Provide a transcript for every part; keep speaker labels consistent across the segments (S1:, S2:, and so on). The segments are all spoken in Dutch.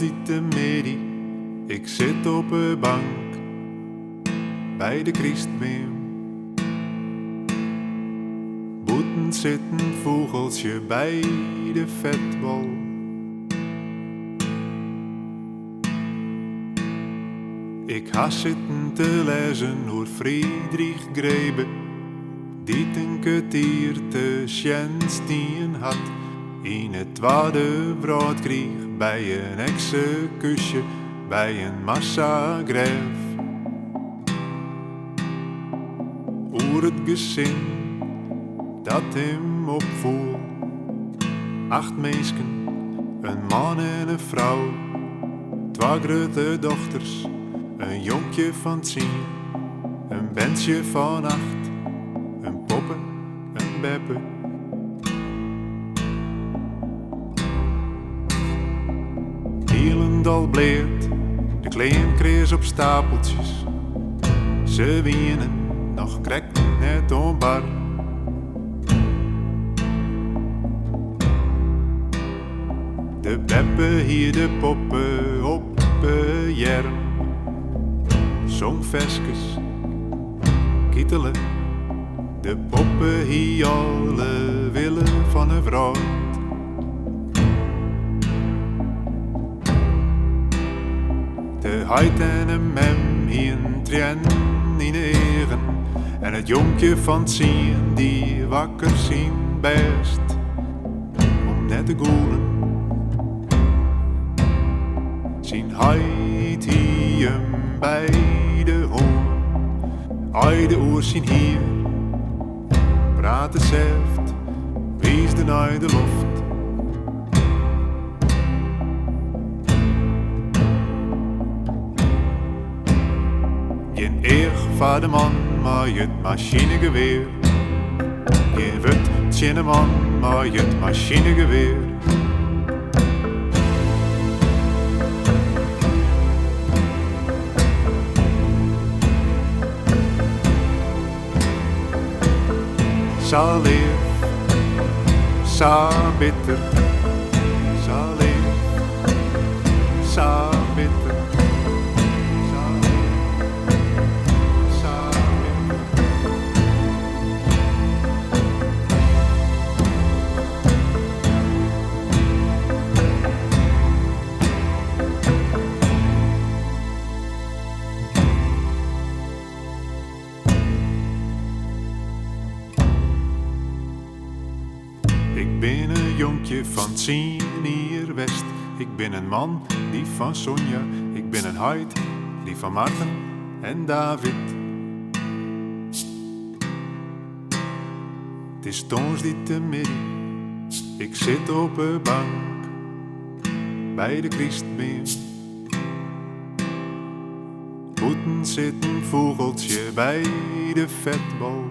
S1: niet de medie, ik zit op een bank bij de Christbeem. Boeten zit een vogeltje bij de vetbal. Ik ha zitten te lezen over Friedrich Grebe, die een kwartier te Sjenstien had in het Tweede Wereldkrieg bij een executie, bij een massagreef. Oer het gezin dat hem opvoer, 8 meisken, een man en een vrouw, 2 grote dochters, een jonkje van 10, een bensje van 8, een poppe, een beppe. Hielendal bleert, de kleen kreeg op stapeltjes. Ze wienen, nog krekt net onbar. De beppe hier de poppen op jerm. Zong veskes, kietelen. De poppen hier alle willen van een vrouw. De heid en een mem hier een trien in de eren. En het jonkje van zien die wakker zien best. Om net te goelen. Zien heid hier hem bij de hoorn. Ai de oor zien hier. Praten zeft, wies de naar de loft. Geen eer van de man, maar het machinegeweer. Geen wut tjene man, maar het machinegeweer. Sa leef, sa bitter, sa leef, sa bitter, sa leef, sa bitter. Ik ben een jonkje van 10 hier west. Ik ben een man die van Sonja. Ik ben een heid die van Maarten en David. Het is tons die te midden. Ik zit op een bank bij de Christbeem. Boeten zit een vogeltje bij de vetbal.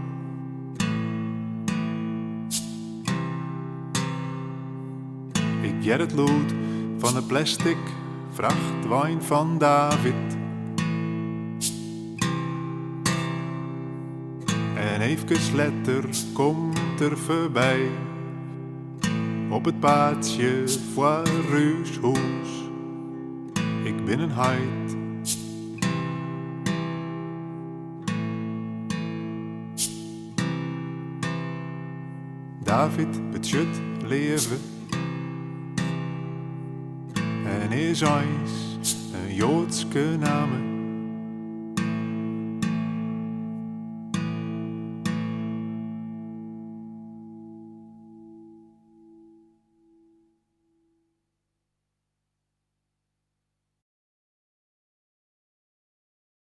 S1: Ik jet het lood van een plastic vrachtwijn van David. En even letter komt er voorbij. Op het paadje voor Ruushoes. Ik ben een heid. David betjut leven. En is eens een Joodske naam.